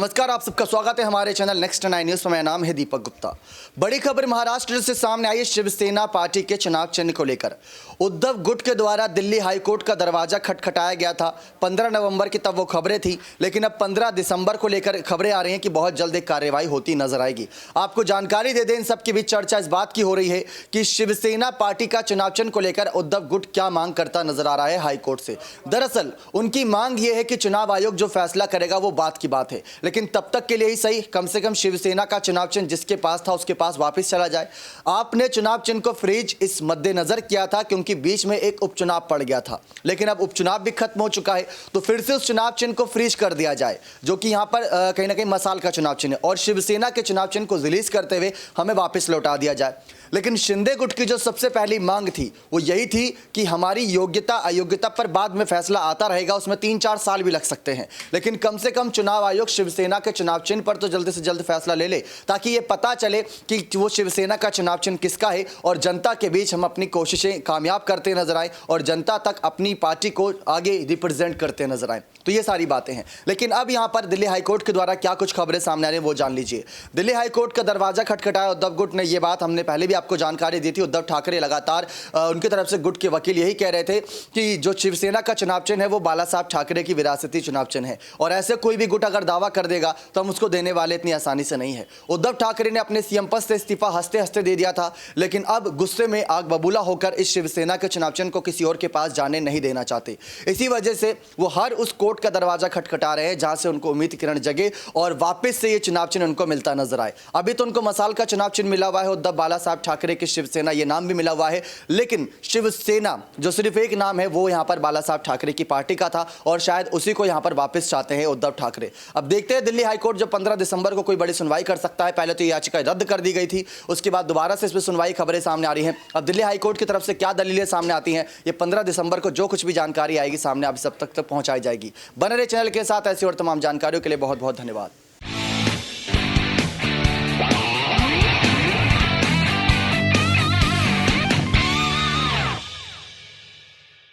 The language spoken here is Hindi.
नमस्कार, आप सबका स्वागत है हमारे चैनल नेक्स्ट 9 न्यूज़ पर। मेरा नाम है दीपक गुप्ता। बड़ी खबर महाराष्ट्र से सामने आई है शिवसेना पार्टी के चुनाव चिन्ह को लेकर। उद्धव गुट के द्वारा दिल्ली हाईकोर्ट का दरवाजा खटखटाया गया था 15 नवंबर की, तब वो खबरें थी, लेकिन अब 15 दिसंबर को लेकर खबरें आ रही हैं कि बहुत जल्द एक कार्रवाई होती नजर आएगी। आपको जानकारी दे दें, इन सब के बीच चर्चा इस बात की हो रही है कि शिवसेना पार्टी का चुनाव चिन्ह को लेकर उद्धव गुट क्या मांग करता नजर आ रहा है हाईकोर्ट से। दरअसल उनकी मांग ये है कि चुनाव आयोग जो फैसला करेगा वो बात की बात है, लेकिन तब तक के लिए ही सही, कम से कम शिवसेना का चुनाव चिन्ह जिसके पास था उसके पास वापस चला जाए। आपने चुनाव चिन्ह को फ्रीज इस मद्देनजर किया था क्योंकि बीच में एक उपचुनाव पड़ गया था, लेकिन अब उपचुनाव भी खत्म हो चुका है, तो फिर से उस चुनाव चिन्ह को फ्रीज कर दिया जाए, जो कि यहां पर कहीं ना कहीं मसाल का चुनाव चिन्ह है, और शिवसेना के चुनाव चिन्ह को रिलीज करते हुए हमें वापस लौटा दिया जाए। लेकिन शिंदे गुट की जो सबसे पहली मांग थी वो यही थी कि हमारी योग्यता अयोग्यता पर बाद में फैसला आता रहेगा, उसमें 3-4 साल भी लग सकते हैं, लेकिन कम से कम चुनाव आयोग शिवसेना के चुनाव चिन्ह पर तो जल्द से जल्द फैसला ले ले, ताकि ये पता चले कि वो शिवसेना का चुनाव चिन्ह किसका है, और जनता के बीच हम अपनी कोशिशें कामयाब करते नजर आए और जनता तक अपनी पार्टी को आगे रिप्रेजेंट करते नजर आए। तो ये सारी बातें हैं, लेकिन अब यहाँ पर दिल्ली हाईकोर्ट के द्वारा क्या कुछ खबरें सामने आ रही हैं वो जान लीजिए। दिल्ली हाईकोर्ट का दरवाजा खटखटाया उद्धव गुट ने, ये बात हमने पहले भी आपको जानकारी दी थी। उद्धव ठाकरे लगातार उनकी तरफ से गुट के वकील यही कह रहे थे कि जो शिवसेना का चुनाव चिन्ह है वो बाला साहब ठाकरे की विरासती चुनाव चिन्ह है, और ऐसे कोई भी गुट अगर दावा कर देगा तो हम उसको देने वाले इतनी आसानी से नहीं है। उद्धव ठाकरे ने अपने सीएम पद से इस्तीफा हंसते हंसते दे दिया था, लेकिन अब गुस्से में आग बबूला होकर इस शिवसेना के चुनाव चिन्ह को किसी और के पास जाने नहीं देना चाहते। इसी वजह से वो हर उस कोर्ट का दरवाजा खटखटा रहे हैं जहां से उनको उम्मीद किरण जगे और वापस से ये चुनाव चिन्ह उनको मिलता नजर आए। अभी तो उनको मसाल का चुनाव चिन्ह मिला हुआ है, उद्धव बाला साहब ठाकरे की शिवसेना ये नाम भी मिला हुआ है, लेकिन शिवसेना जो सिर्फ एक नाम है वो यहां पर बाला साहब ठाकरे की पार्टी का था, और शायद उसी को यहां पर वापस चाहते हैं उद्धव ठाकरे। अब देखते हैं दिल्ली हाईकोर्ट जो 15 दिसंबर को कोई बड़ी सुनवाई कर सकता है। पहले तो ये याचिका रद्द कर दी गई थी, उसके बाद दोबारा से इस पर सुनवाई खबरें सामने आ रही हैं। अब दिल्ली हाईकोर्ट की तरफ से क्या दलीलें सामने आती हैं, ये 15 दिसंबर को जो कुछ भी जानकारी आएगी सामने आप सब तक पहुंचाई जाएगी। बने रहे चैनल के साथ, ऐसी और तमाम जानकारियों के लिए बहुत बहुत धन्यवाद।